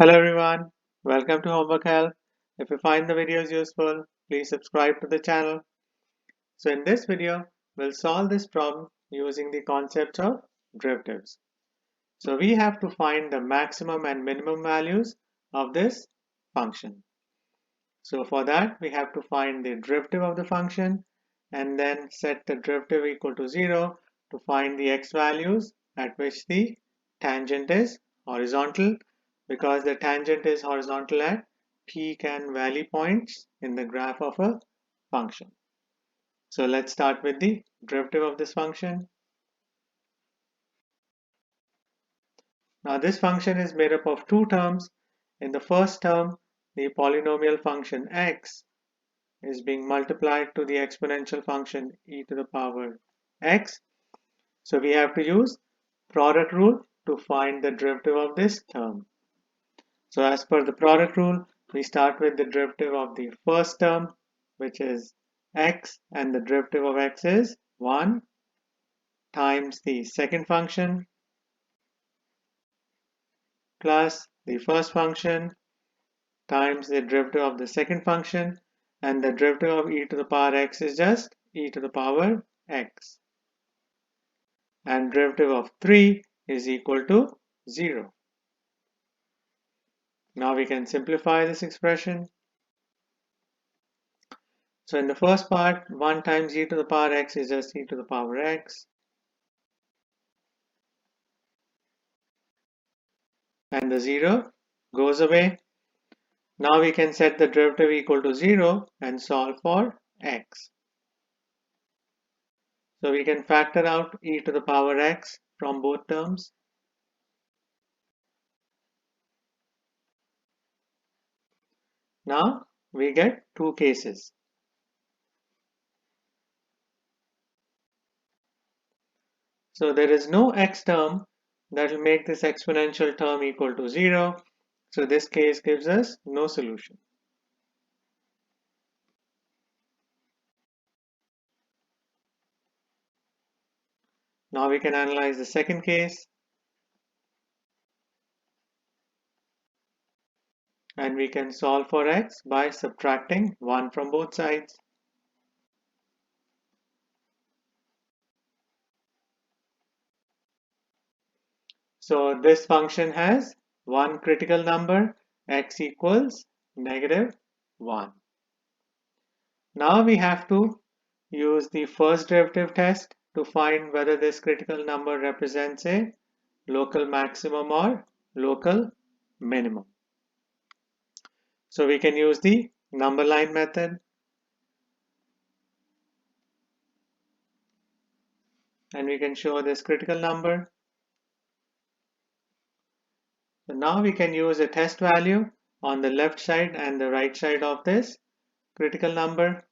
Hello everyone, welcome to Homework Help. If you find the videos useful, please subscribe to the channel. So in this video, we'll solve this problem using the concept of derivatives. So we have to find the maximum and minimum values of this function. So for that, we have to find the derivative of the function and then set the derivative equal to 0 to find the x values at which the tangent is horizontal, because the tangent is horizontal at peak and valley points in the graph of a function. So let's start with the derivative of this function. Now this function is made up of two terms. In the first term, the polynomial function x is being multiplied to the exponential function e to the power x. So we have to use product rule to find the derivative of this term. So as per the product rule, we start with the derivative of the first term, which is x, and the derivative of x is 1 times the second function plus the first function times the derivative of the second function, and the derivative of e to the power x is just e to the power x. And derivative of 3 is equal to 0. Now we can simplify this expression. So in the first part, 1 times e to the power x is just e to the power x. And the 0 goes away. Now we can set the derivative equal to 0 and solve for x. So we can factor out e to the power x from both terms. Now we get two cases. So there is no x term that will make this exponential term equal to 0. So this case gives us no solution. Now we can analyze the second case. And we can solve for x by subtracting 1 from both sides. So this function has one critical number, x equals -1. Now we have to use the first derivative test to find whether this critical number represents a local maximum or local minimum. So we can use the number line method, and we can show this critical number. So now we can use a test value on the left side and the right side of this critical number.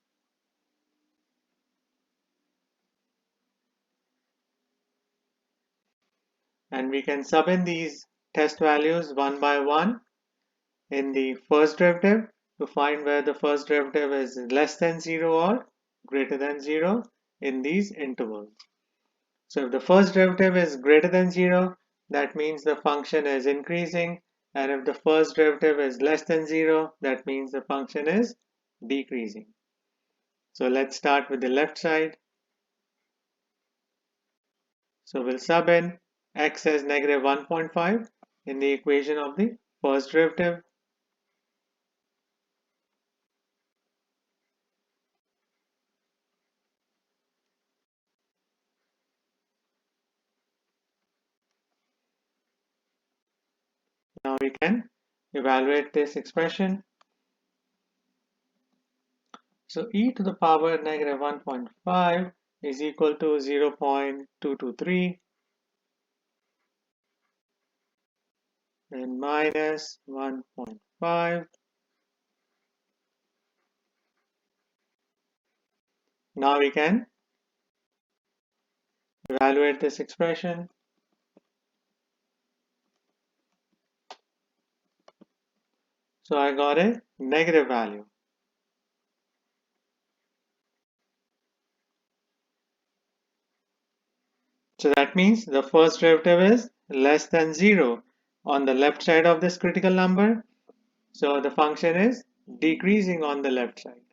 And we can sub in these test values one by one in the first derivative to find where the first derivative is less than 0 or greater than 0 in these intervals. So if the first derivative is greater than 0, that means the function is increasing, and if the first derivative is less than 0, that means the function is decreasing. So let's start with the left side. So we'll sub in x as -1.5 in the equation of the first derivative. Now we can evaluate this expression. So e to the power -1.5 is equal to 0.223 and minus 1.5. Now we can evaluate this expression. So I got a negative value. So that means the first derivative is less than 0, on the left side of this critical number. So the function is decreasing on the left side.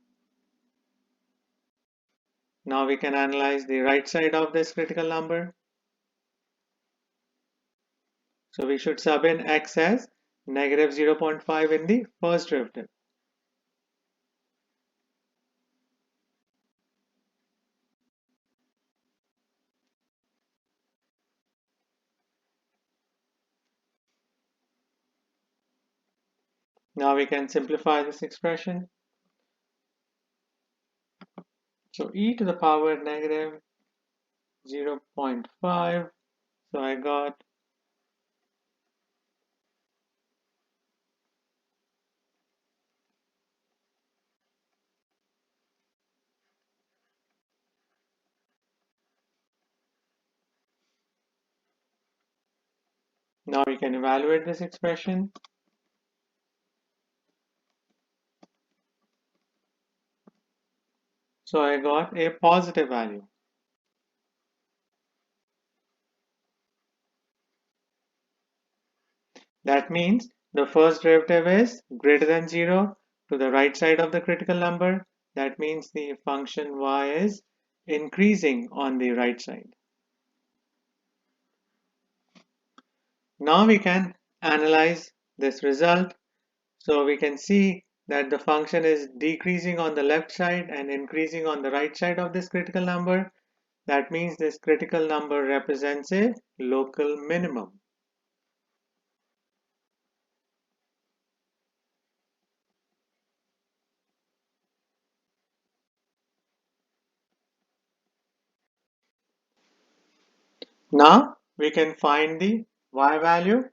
Now we can analyze the right side of this critical number. So we should sub in x as negative 0.5 in the first derivative. Now we can simplify this expression. So e to the power negative 0.5. So I got now we can evaluate this expression. So I got a positive value. That means the first derivative is greater than 0 to the right side of the critical number. That means the function y is increasing on the right side. Now we can analyze this result. So we can see that the function is decreasing on the left side and increasing on the right side of this critical number. That means this critical number represents a local minimum. Now we can find the y value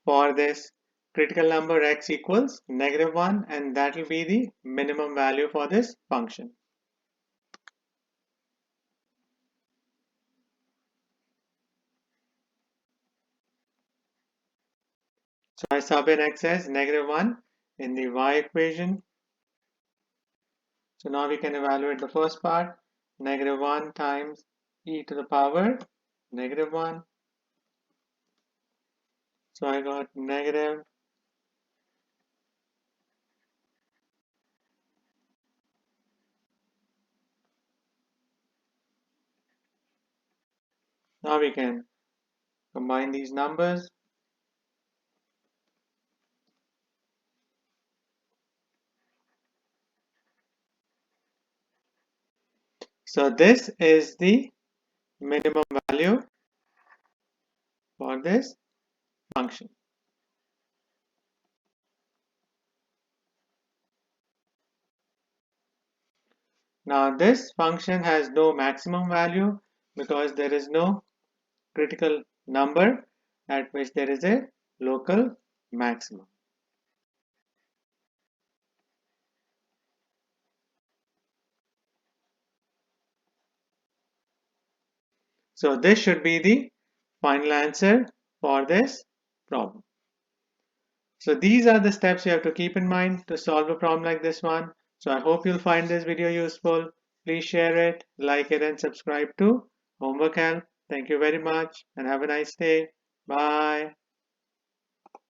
for this critical number x equals negative 1, and that will be the minimum value for this function. So I sub in x as negative 1 in the y equation. So now we can evaluate the first part, negative 1 times e to the power negative 1. So I got negative now we can combine these numbers. So this is the minimum value for this function. Now this function has no maximum value because there is no critical number at which there is a local maximum. So this should be the final answer for this problem. So these are the steps you have to keep in mind to solve a problem like this one. So I hope you'll find this video useful. Please share it, like it, and subscribe to Homework Help. Thank you very much and have a nice day. Bye.